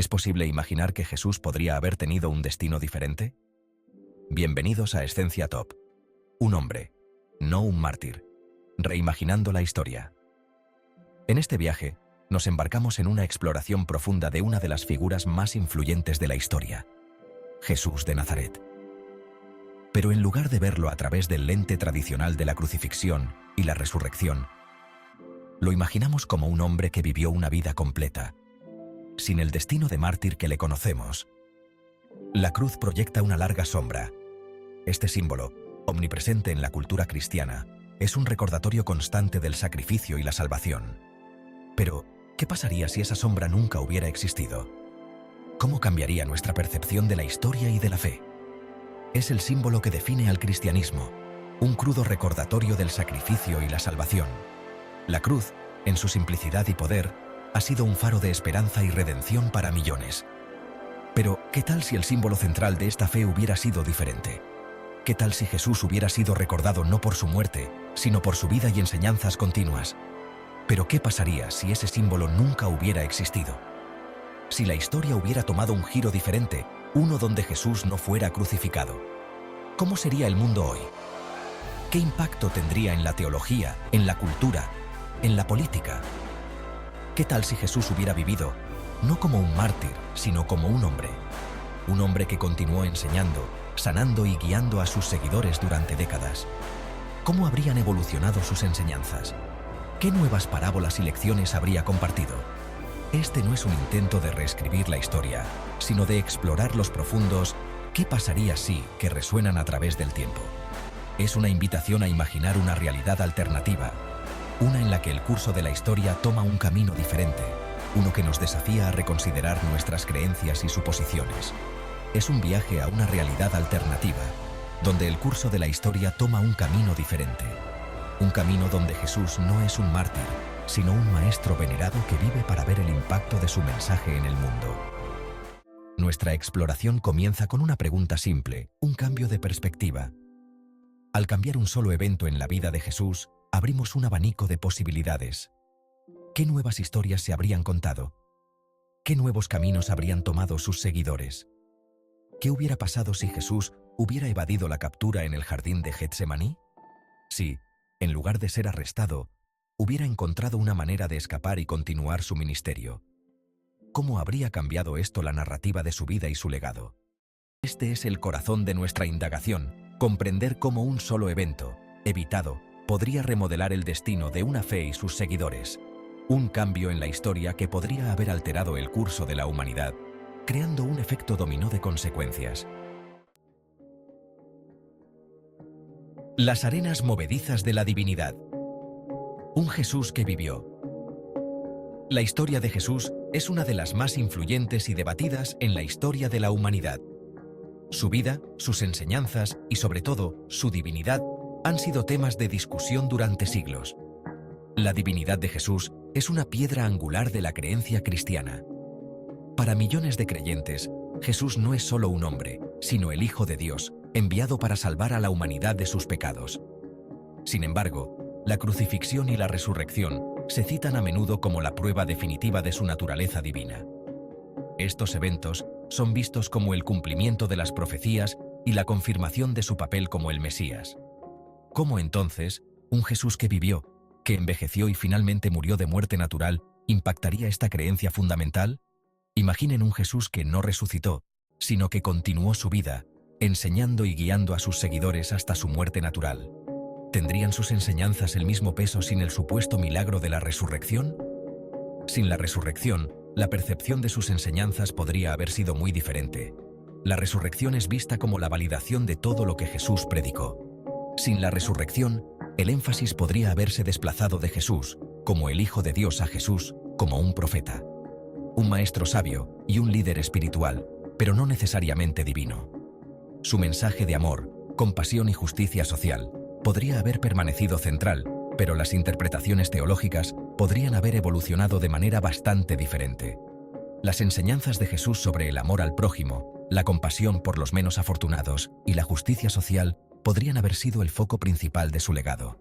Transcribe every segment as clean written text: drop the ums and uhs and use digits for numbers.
¿Es posible imaginar que Jesús podría haber tenido un destino diferente? Bienvenidos a Escencia Top. Un hombre, no un mártir. Reimaginando la historia. En este viaje, nos embarcamos en una exploración profunda de una de las figuras más influyentes de la historia, Jesús de Nazaret. Pero en lugar de verlo a través del lente tradicional de la crucifixión y la resurrección, lo imaginamos como un hombre que vivió una vida completa, sin el destino de mártir que le conocemos. La cruz proyecta una larga sombra. Este símbolo, omnipresente en la cultura cristiana, es un recordatorio constante del sacrificio y la salvación. Pero, ¿qué pasaría si esa sombra nunca hubiera existido? ¿Cómo cambiaría nuestra percepción de la historia y de la fe? Es el símbolo que define al cristianismo, un crudo recordatorio del sacrificio y la salvación. La cruz, en su simplicidad y poder, ha sido un faro de esperanza y redención para millones. Pero, ¿qué tal si el símbolo central de esta fe hubiera sido diferente? ¿Qué tal si Jesús hubiera sido recordado no por su muerte, sino por su vida y enseñanzas continuas? Pero, ¿qué pasaría si ese símbolo nunca hubiera existido? Si la historia hubiera tomado un giro diferente, uno donde Jesús no fuera crucificado. ¿Cómo sería el mundo hoy? ¿Qué impacto tendría en la teología, en la cultura, en la política? ¿Qué tal si Jesús hubiera vivido, no como un mártir, sino como un hombre que continuó enseñando, sanando y guiando a sus seguidores durante décadas? ¿Cómo habrían evolucionado sus enseñanzas? ¿Qué nuevas parábolas y lecciones habría compartido? Este no es un intento de reescribir la historia, sino de explorar los profundos ¿qué pasaría si? Que resuenan a través del tiempo. Es una invitación a imaginar una realidad alternativa, una en la que el curso de la historia toma un camino diferente, uno que nos desafía a reconsiderar nuestras creencias y suposiciones. Es un viaje a una realidad alternativa, donde el curso de la historia toma un camino diferente. Un camino donde Jesús no es un mártir, sino un maestro venerado que vive para ver el impacto de su mensaje en el mundo. Nuestra exploración comienza con una pregunta simple, un cambio de perspectiva. Al cambiar un solo evento en la vida de Jesús, abrimos un abanico de posibilidades. ¿Qué nuevas historias se habrían contado? ¿Qué nuevos caminos habrían tomado sus seguidores? ¿Qué hubiera pasado si Jesús hubiera evadido la captura en el jardín de Getsemaní? Si, en lugar de ser arrestado, hubiera encontrado una manera de escapar y continuar su ministerio. ¿Cómo habría cambiado esto la narrativa de su vida y su legado? Este es el corazón de nuestra indagación, comprender cómo un solo evento, evitado, podría remodelar el destino de una fe y sus seguidores. Un cambio en la historia que podría haber alterado el curso de la humanidad, creando un efecto dominó de consecuencias. Las arenas movedizas de la divinidad. Un Jesús que vivió. La historia de Jesús es una de las más influyentes y debatidas en la historia de la humanidad. Su vida, sus enseñanzas y sobre todo, su divinidad han sido temas de discusión durante siglos. La divinidad de Jesús es una piedra angular de la creencia cristiana. Para millones de creyentes, Jesús no es solo un hombre, sino el Hijo de Dios, enviado para salvar a la humanidad de sus pecados. Sin embargo, la crucifixión y la resurrección se citan a menudo como la prueba definitiva de su naturaleza divina. Estos eventos son vistos como el cumplimiento de las profecías y la confirmación de su papel como el Mesías. ¿Cómo entonces, un Jesús que vivió, que envejeció y finalmente murió de muerte natural, impactaría esta creencia fundamental? Imaginen un Jesús que no resucitó, sino que continuó su vida, enseñando y guiando a sus seguidores hasta su muerte natural. ¿Tendrían sus enseñanzas el mismo peso sin el supuesto milagro de la resurrección? Sin la resurrección, la percepción de sus enseñanzas podría haber sido muy diferente. La resurrección es vista como la validación de todo lo que Jesús predicó. Sin la resurrección, el énfasis podría haberse desplazado de Jesús, como el Hijo de Dios, a Jesús, como un profeta. Un maestro sabio y un líder espiritual, pero no necesariamente divino. Su mensaje de amor, compasión y justicia social podría haber permanecido central, pero las interpretaciones teológicas podrían haber evolucionado de manera bastante diferente. Las enseñanzas de Jesús sobre el amor al prójimo, la compasión por los menos afortunados y la justicia social podrían haber sido el foco principal de su legado.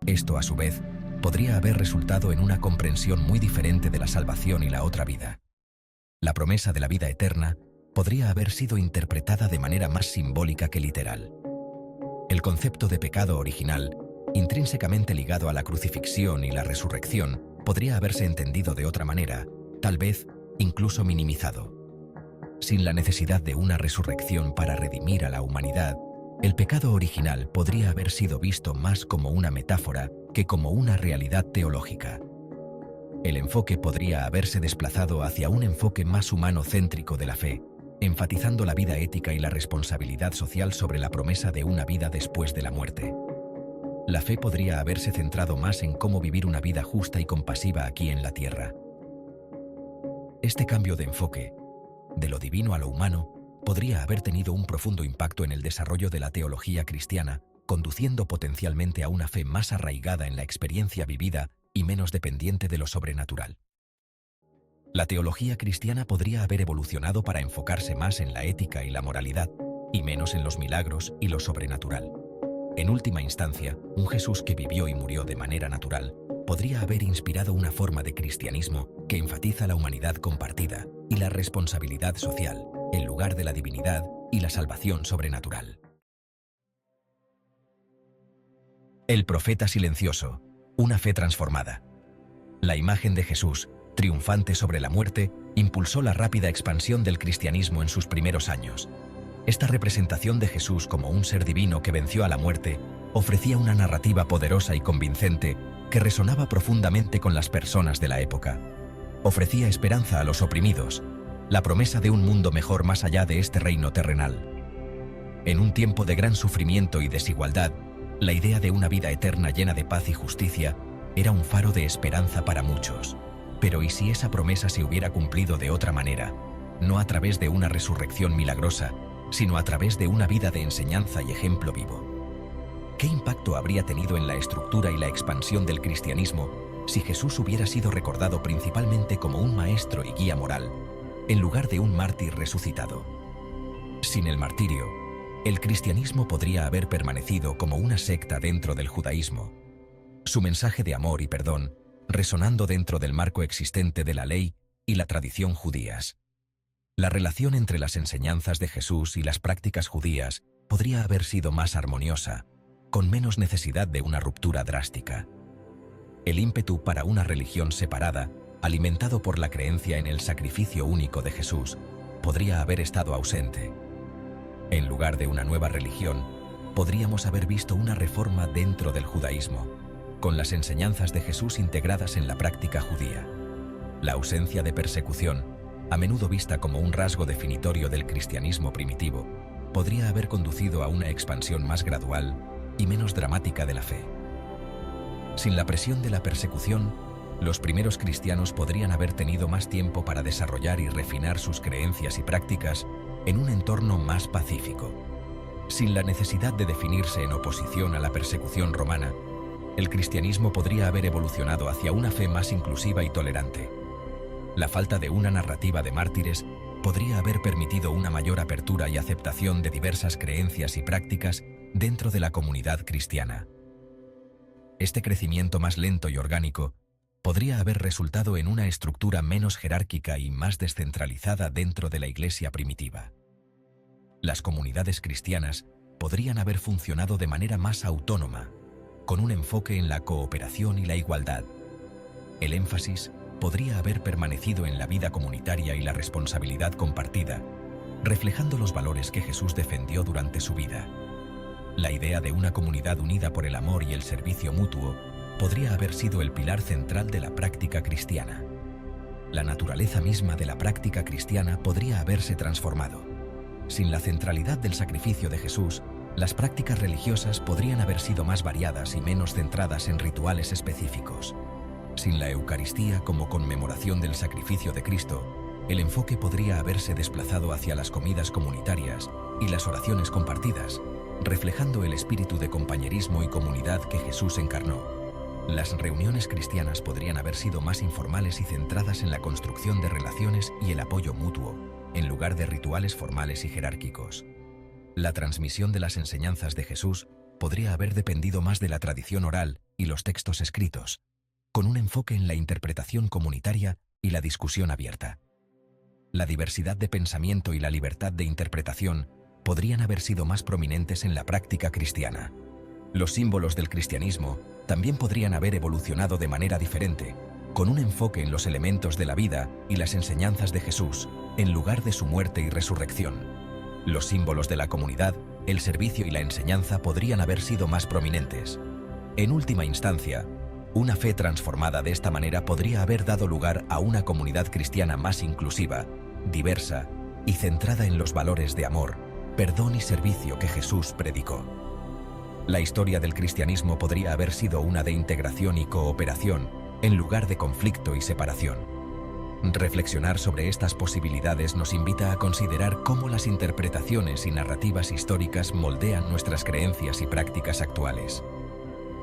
Esto, a su vez, podría haber resultado en una comprensión muy diferente de la salvación y la otra vida. La promesa de la vida eterna podría haber sido interpretada de manera más simbólica que literal. El concepto de pecado original, intrínsecamente ligado a la crucifixión y la resurrección, podría haberse entendido de otra manera, tal vez incluso minimizado. Sin la necesidad de una resurrección para redimir a la humanidad, el pecado original podría haber sido visto más como una metáfora que como una realidad teológica. El enfoque podría haberse desplazado hacia un enfoque más humano-céntrico de la fe, enfatizando la vida ética y la responsabilidad social sobre la promesa de una vida después de la muerte. La fe podría haberse centrado más en cómo vivir una vida justa y compasiva aquí en la tierra. Este cambio de enfoque, de lo divino a lo humano, podría haber tenido un profundo impacto en el desarrollo de la teología cristiana, conduciendo potencialmente a una fe más arraigada en la experiencia vivida y menos dependiente de lo sobrenatural. La teología cristiana podría haber evolucionado para enfocarse más en la ética y la moralidad, y menos en los milagros y lo sobrenatural. En última instancia, un Jesús que vivió y murió de manera natural podría haber inspirado una forma de cristianismo que enfatiza la humanidad compartida y la responsabilidad social, en lugar de la divinidad y la salvación sobrenatural. El profeta silencioso, una fe transformada. La imagen de Jesús, triunfante sobre la muerte, impulsó la rápida expansión del cristianismo en sus primeros años. Esta representación de Jesús como un ser divino que venció a la muerte ofrecía una narrativa poderosa y convincente que resonaba profundamente con las personas de la época. Ofrecía esperanza a los oprimidos, la promesa de un mundo mejor más allá de este reino terrenal. En un tiempo de gran sufrimiento y desigualdad, la idea de una vida eterna llena de paz y justicia era un faro de esperanza para muchos. Pero ¿y si esa promesa se hubiera cumplido de otra manera? No a través de una resurrección milagrosa, sino a través de una vida de enseñanza y ejemplo vivo. ¿Qué impacto habría tenido en la estructura y la expansión del cristianismo si Jesús hubiera sido recordado principalmente como un maestro y guía moral, en lugar de un mártir resucitado? Sin el martirio, el cristianismo podría haber permanecido como una secta dentro del judaísmo. Su mensaje de amor y perdón resonando dentro del marco existente de la ley y la tradición judías. La relación entre las enseñanzas de Jesús y las prácticas judías podría haber sido más armoniosa, con menos necesidad de una ruptura drástica. El ímpetu para una religión separada, alimentado por la creencia en el sacrificio único de Jesús, podría haber estado ausente. En lugar de una nueva religión, podríamos haber visto una reforma dentro del judaísmo, con las enseñanzas de Jesús integradas en la práctica judía. La ausencia de persecución, a menudo vista como un rasgo definitorio del cristianismo primitivo, podría haber conducido a una expansión más gradual y menos dramática de la fe. Sin la presión de la persecución, los primeros cristianos podrían haber tenido más tiempo para desarrollar y refinar sus creencias y prácticas en un entorno más pacífico. Sin la necesidad de definirse en oposición a la persecución romana, el cristianismo podría haber evolucionado hacia una fe más inclusiva y tolerante. La falta de una narrativa de mártires podría haber permitido una mayor apertura y aceptación de diversas creencias y prácticas dentro de la comunidad cristiana. Este crecimiento más lento y orgánico podría haber resultado en una estructura menos jerárquica y más descentralizada dentro de la Iglesia primitiva. Las comunidades cristianas podrían haber funcionado de manera más autónoma, con un enfoque en la cooperación y la igualdad. El énfasis podría haber permanecido en la vida comunitaria y la responsabilidad compartida, reflejando los valores que Jesús defendió durante su vida. La idea de una comunidad unida por el amor y el servicio mutuo podría haber sido el pilar central de la práctica cristiana. La naturaleza misma de la práctica cristiana podría haberse transformado. Sin la centralidad del sacrificio de Jesús, las prácticas religiosas podrían haber sido más variadas y menos centradas en rituales específicos. Sin la Eucaristía como conmemoración del sacrificio de Cristo, el enfoque podría haberse desplazado hacia las comidas comunitarias y las oraciones compartidas, reflejando el espíritu de compañerismo y comunidad que Jesús encarnó. Las reuniones cristianas podrían haber sido más informales y centradas en la construcción de relaciones y el apoyo mutuo, en lugar de rituales formales y jerárquicos. La transmisión de las enseñanzas de Jesús podría haber dependido más de la tradición oral y los textos escritos, con un enfoque en la interpretación comunitaria y la discusión abierta. la diversidad de pensamiento y la libertad de interpretación podrían haber sido más prominentes en la práctica cristiana. Los símbolos del cristianismo también podrían haber evolucionado de manera diferente, con un enfoque en los elementos de la vida y las enseñanzas de Jesús, en lugar de su muerte y resurrección. Los símbolos de la comunidad, el servicio y la enseñanza podrían haber sido más prominentes. En última instancia, una fe transformada de esta manera podría haber dado lugar a una comunidad cristiana más inclusiva, diversa y centrada en los valores de amor, perdón y servicio que Jesús predicó. La historia del cristianismo podría haber sido una de integración y cooperación, en lugar de conflicto y separación. Reflexionar sobre estas posibilidades nos invita a considerar cómo las interpretaciones y narrativas históricas moldean nuestras creencias y prácticas actuales.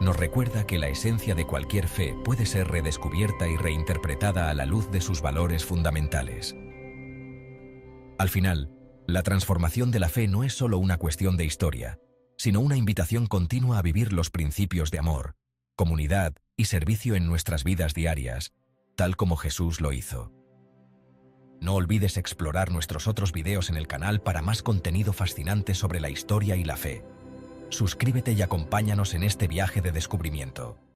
Nos recuerda que la esencia de cualquier fe puede ser redescubierta y reinterpretada a la luz de sus valores fundamentales. Al final, la transformación de la fe no es solo una cuestión de historia, sino una invitación continua a vivir los principios de amor, comunidad y servicio en nuestras vidas diarias, tal como Jesús lo hizo. No olvides explorar nuestros otros videos en el canal para más contenido fascinante sobre la historia y la fe. Suscríbete y acompáñanos en este viaje de descubrimiento.